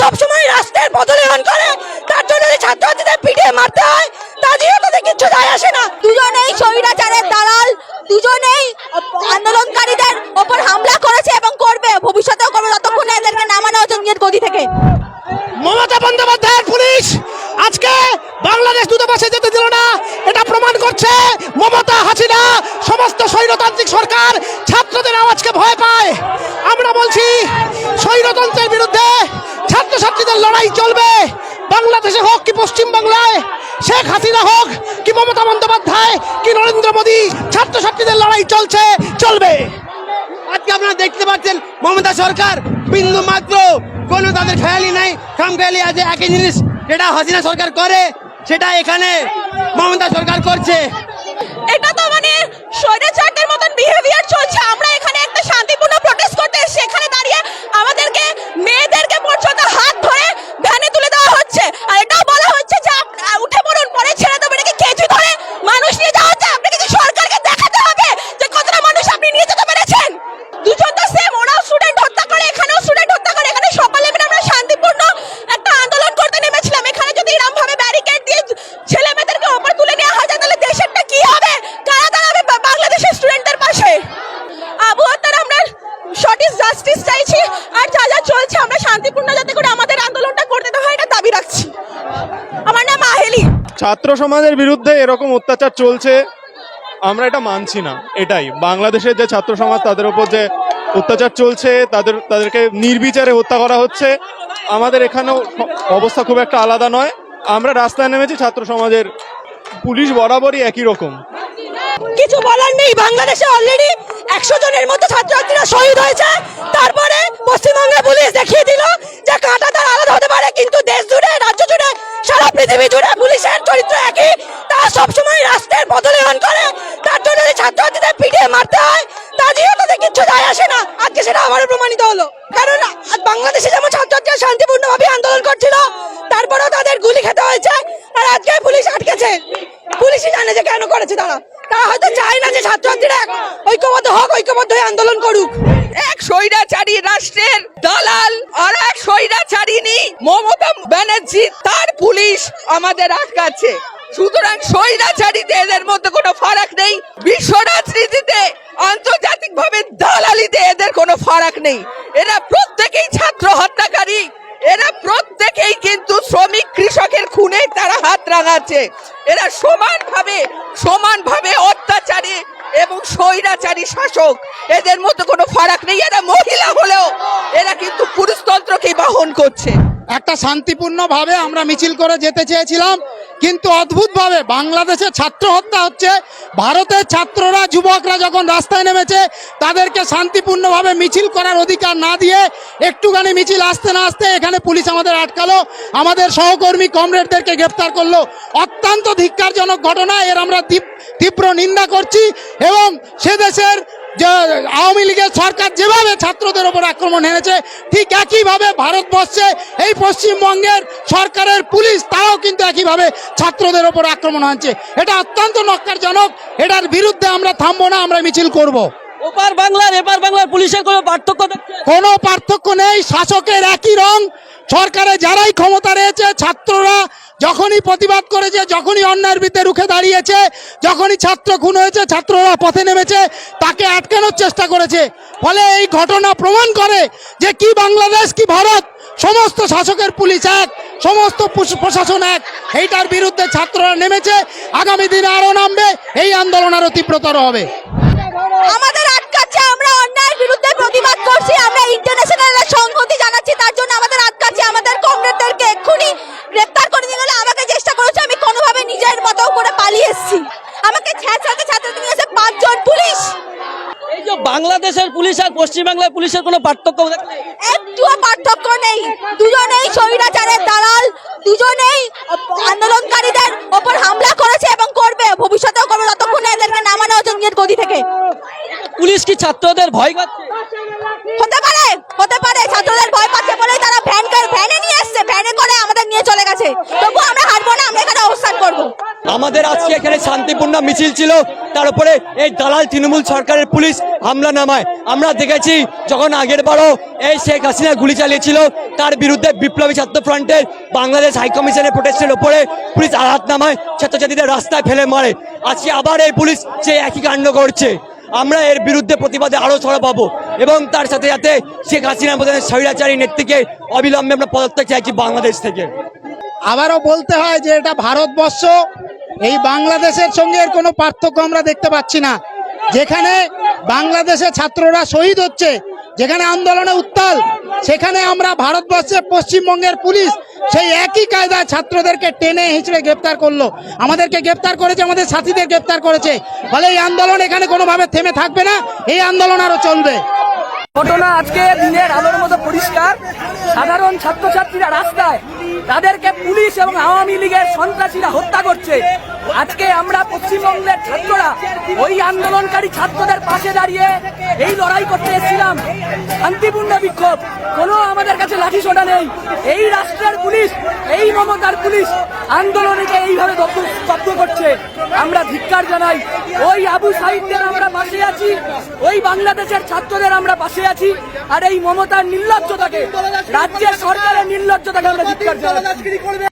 সবসময় রাষ্ট্রের পদলেহন করে, তার জন্য ছাত্রছাত্রীদের পিটিয়ে মারতে হয়, তা দিয়ে তাদের কিছু যায় আসে না। দুজনেই স্বৈরাচারের দালাল, দুজনেই আন্দোলনকারীদের ওপর হামলা করেছে এবং করবে, ভবিষ্যতেও করবে যতক্ষণ না এদেরকে নামানো হচ্ছে নিজের গদি থেকে। মমতা বন্দ্যোপাধ্যায়ের পুলিশ আজকে বাংলাদেশ দূতাবাসে যেতে দিল না, এটা প্রমাণ করছে মমতা হাসিনা সমস্ত স্বৈরতান্ত্রিক সরকার ছাত্রদের আওয়াজকে ভয় পায়। আমরা বলছি স্বৈরতন্ত্রের বিরুদ্ধে ছাত্রছাত্রীদের লড়াই চলবে, বাংলাদেশে হোক কি পশ্চিম বাংলায়, শেখ হাসিনা হোক কি মমতা বন্দ্যোপাধ্যায় কি নরেন্দ্র মোদী, ছাত্রছাত্রীদের লড়াই চলবে। আজকে আপনারা দেখতে পাচ্ছেন মমতা সরকার বিন্দু মাত্র কোনো তাদের খেয়ালি নাই, খাম খেয়ালি আছে। একই জিনিস যেটা হাসিনা সরকার করে সেটা এখানে মমতা সরকার করছে। এটা তো মানে স্বৈরাচারদের মতন বিহেভিয়ার চলছে। আমরা এখানে একটা শান্তিপূর্ণ প্রোটেস্ট করতে এসেছি, এখানে দাঁড়িয়ে আমাদেরকে মেয়েদেরকে পর্যন্ত হাত ধরে ভ্যানে তুলে দেওয়া হচ্ছে, আর এটাও বলা হচ্ছে যে উঠে পড়ুন, পরে ছেড়ে দেবো। এটাকে কেজি ধরে মানুষ নিয়ে যাওয়া হচ্ছে। আপনাকে কি সরকারকে দেখাতে হবে যে কতটা মানুষ আপনি নিয়ে যেতে পেরেছেন? দুজন তো সেম, ওরাও স্টুডেন্ট হত্যা করে, এখানেও স্টুডেন্ট হত্যা করে। এখানে সকালে আমরা শান্তিপূর্ণ একটা আন্দোলন করতে নেমেছিলাম, এখানে যদি এরকম ভাবে ব্যারিকেড দিয়ে ছেলে মেয়েদেরকে ওপর তুলে নেওয়া হয় তাহলে দেশেরটা কি হবে? কারা দাঁড়াবে বাংলাদেশের স্টুডেন্টদের পাশে? আবু হত্যার আমরা সঠিক জাস্টিস চাইছি, আর যা যা চলছে আমরা শান্তিপূর্ণ যাতে করে আমাদের আন্দোলনটা করতে দেওয়া হয় এটা দাবি রাখছি। আমার নাম আহেলি। ছাত্র সমাজের বিরুদ্ধে এরকম অত্যাচার চলছে, আমরা এটা মানছি না। এটাই বাংলাদেশের যে ছাত্র সমাজ তাদের উপর যে অত্যাচার চলছে, তাদেরকে নির্বিচারে হত্যা করা হচ্ছে। আমাদের এখানেও অবস্থা খুব একটা আলাদা নয়, আমরা রাস্তায় নেমেছি ছাত্র সমাজের, পুলিশ বরাবরই একই রকম। কিছু বলার নেই, বাংলাদেশে অলরেডি 100 জনের মতো ছাত্রছাত্রীরা শহীদ হয়েছে। তারপরে পশ্চিমবঙ্গের পুলিশ দেখিয়ে দিল যে কাঁটা তার আলাদা হতে পারে, কিন্তু দেশ জুড়ে, রাজ্য জুড়ে, সারা পৃথিবী জুড়ে পুলিশের চরিত্র একই। তারা সবসময় রাষ্ট্রের পদলেহন করে, তার জন্য ছাত্রছাত্রীদের পিটিয়ে মারতে হয়, তা দিয়ে তাদের কিছু যায় আসে না। আজকে সেটা আবারও প্রমাণিত হলো, কারণ বাংলাদেশে যেমন ছাত্রছাত্রীরা শান্তিপূর্ণভাবে আন্দোলন করছিল, তারপরেও তাদের গুলি খেতে হয়েছে, আর আজকে পুলিশ আটকেছে। পুলিশই জানে যে কেন করেছে। তারা হয়তো চায় না যে ছাত্রছাত্রীরা ঐক্যবদ্ধ হোক, ঐক্যবদ্ধ হয়ে আন্দোলন করুক। এক স্বৈরাচারী রাষ্ট্রের দালাল আর এক স্বৈরাচারিণী মমতা ব্যানার্জি, তার পুলিশ আমাদের আটকাচ্ছে। সুতরাং স্বৈরাচারীতে এদের মধ্যে কোনো ফারাক নেই, বিশ্ব রাজনীতিতে আন্তর্জাতিক ভাবে দালালিতে এদের কোনো ফারাক নেই। এরা প্রত্যেকেই ছাত্র হত্যাকারী, এরা প্রত্যেকেই কিন্তু শ্রমিক কৃষকের খুনে তারা হাত রাঙাচ্ছে। এরা সমানভাবে অত্যাচারী এবং স্বৈরাচারী শাসক, এদের মধ্যে কোনো ফারাক নেই। এরা মহিলা হলেও এরা কিন্তু পুরুষতন্ত্রকেই বাহন করছে। একটা শান্তিপূর্ণভাবে আমরা মিছিল করে যেতে চেয়েছিলাম, কিন্তু অদ্ভুতভাবে বাংলাদেশে ছাত্র হত্যা হচ্ছে। ভারতের ছাত্ররা, যুবকরা যখন রাস্তায় নেমেছে, তাদেরকে শান্তিপূর্ণভাবে মিছিল করার অধিকার না দিয়ে একটুখানি মিছিল আসতে না আসতে এখানে পুলিশ আমাদের আটকালো, আমাদের সহকর্মী কমরেডদেরকে গ্রেপ্তার করলো। অত্যন্ত ধিক্কারজনক ঘটনা, এর আমরা তীব্র নিন্দা করছি। এবং সে দেশের যে আওয়ামী লীগের সরকার যেভাবে ছাত্রদের ওপর আক্রমণ এনেছে, ঠিক একইভাবে ভারতবর্ষে এই পশ্চিমবঙ্গের সরকারের পুলিশ তারাও কিন্তু একইভাবে ছাত্রদের ওপর আক্রমণ আনছে। এটা অত্যন্ত নক্কারজনক, এটার বিরুদ্ধে আমরা থামবো না, আমরা মিছিল করব। ওপার বাংলার এপার বাংলার পুলিশের কোনো পার্থক্য নেই, শাসকের একই রং। সরকারে যারাই ক্ষমতা রয়েছে, ছাত্ররা যখনই প্রতিবাদ করেছে, যখনই অন্যায়ের বিরুদ্ধে রুখে দাঁড়িয়েছে, যখনই ছাত্র খুন হয়েছে, ছাত্ররা পথে নেমেছে, তাকে আটকানোর চেষ্টা করেছে। ফলে এই ঘটনা প্রমাণ করে যে কি বাংলাদেশ কি ভারত, সমস্ত শাসকের পুলিশ এক, সমস্ত প্রশাসন এক। এইটার বিরুদ্ধে ছাত্ররা নেমেছে, আগামী দিনে আরো নামবে, এই আন্দোলন আরো তীব্রতর হবে। আমাদের আটকাচ্ছে, আমরা অন্যায়ের বিরুদ্ধে প্রতিবাদ করছি, আমরা ইন্টারন্যাশনাল সংহতি জানাচ্ছি, তার জন্য আমাদের আটকাচ্ছে। আমাদের কমরেডদেরকে এক্ষুনি গ্রেপ্তার করে নিয়ে গেলে, আমাকে চেষ্টা করেছে, আমি কোনোভাবে নিজের মতো করে পালিয়ে এসেছি। আমাকে ছাত্রকে নিয়ে এসে 5 জন পুলিশ। এই যে বাংলাদেশের পুলিশ আর পশ্চিমবাংলার পুলিশের কোনো পার্থক্য একটুও পার্থক্য নেই, দুজনেই স্বৈরাচারের দালাল, দুজনেই আন্দোলনকারীদের ওপর হামলা করেছে এবং করবে, ভবিষ্যতেও করবে যতক্ষণ না এদেরকে নামানো হচ্ছে নিজের গদি থেকে। পুলিশ কি ছাত্রদের ভয় পাচ্ছে? হতে পারে ছাত্রদের ভয় পাচ্ছে বলেই তারা ভ্যানে নিয়ে আসছে, ভ্যানে করে আমাদের নিয়ে চলে গেছে। তবু আমরা হারবো না, আমরা এখানে অবস্থান করবো। আমাদের আজকে এখানে শান্তিপূর্ণ মিছিল ছিল, তার উপরে এই দালাল তৃণমূল সরকারের পুলিশ হামলা নামায়। আমরা দেখেছি যখন আগের বারও এই শেখ হাসিনা গুলি চালিয়েছিল, তার বিরুদ্ধে বিপ্লবী ছাত্র ফ্রন্টের বাংলাদেশ হাইকমিশনের প্রোটেস্টের ওপরে পুলিশ আঘাত নামায়, ছাত্রছাত্রীদের রাস্তায় ফেলে মারে। আজকে আবার এই পুলিশ যে একই কাণ্ড করছে। আমরা এর বিরুদ্ধে প্রতিবাদে আরো ছড়া পাবো এবং তার সাথে সাথে শেখ হাসিনার মতো স্বৈরাচারী নেত্রীকে অবিলম্বে আমরা পদত্যাগ চাইছি বাংলাদেশ থেকে। আবারও বলতে হয় যে এটা ভারতবর্ষ, এই বাংলাদেশের সঙ্গে এর কোনো পার্থক্য আমরা দেখতে পাচ্ছি না। যেখানে বাংলাদেশে ছাত্ররা শহীদ হচ্ছে, যেখানে আন্দোলনে উত্তাল, সেখানে আমরা ভারতবর্ষে পশ্চিমবঙ্গের পুলিশ সেই একই কায়দায় ছাত্রদেরকে টেনে হিঁচড়ে গ্রেপ্তার করলো। আমাদেরকে গ্রেপ্তার করেছে, আমাদের সাথীদের গ্রেপ্তার করেছে। ফলে এই আন্দোলন এখানে কোনোভাবে থেমে থাকবে না, এই আন্দোলন আরো চলবে। ঘটনা আজকে দিনের আলোর মতো পরিষ্কার। সাধারণ ছাত্রছাত্রীরা রাস্তায়, তাদেরকে পুলিশ এবং আওয়ামী লীগের সন্ত্রাসীরা হত্যা করছে। আজকে আমরা পশ্চিমবঙ্গের ছাত্ররা ওই আন্দোলনকারী ছাত্রদের পাশে দাঁড়িয়ে এই লড়াই করতে এসেছিলাম, শান্তিপূর্ণ বিক্ষোভ। কোনো আমাদের কাছে লাঠি সোটা নেই। এই রাষ্ট্রের পুলিশ, এই মমতার পুলিশ আন্দোলনকে এইভাবে স্তব্ধ করছে। আমরা ধিক্কার জানাই। ওই আবু সাইদদের আমরা পাশে আছি, ওই বাংলাদেশের ছাত্রদের আমরা পাশে আছি। আর এই মমতার নির্লজ্জতাকে, রাজ্যের সরকারের নির্লজ্জতাকে আমরা ধিক্কার জানাই।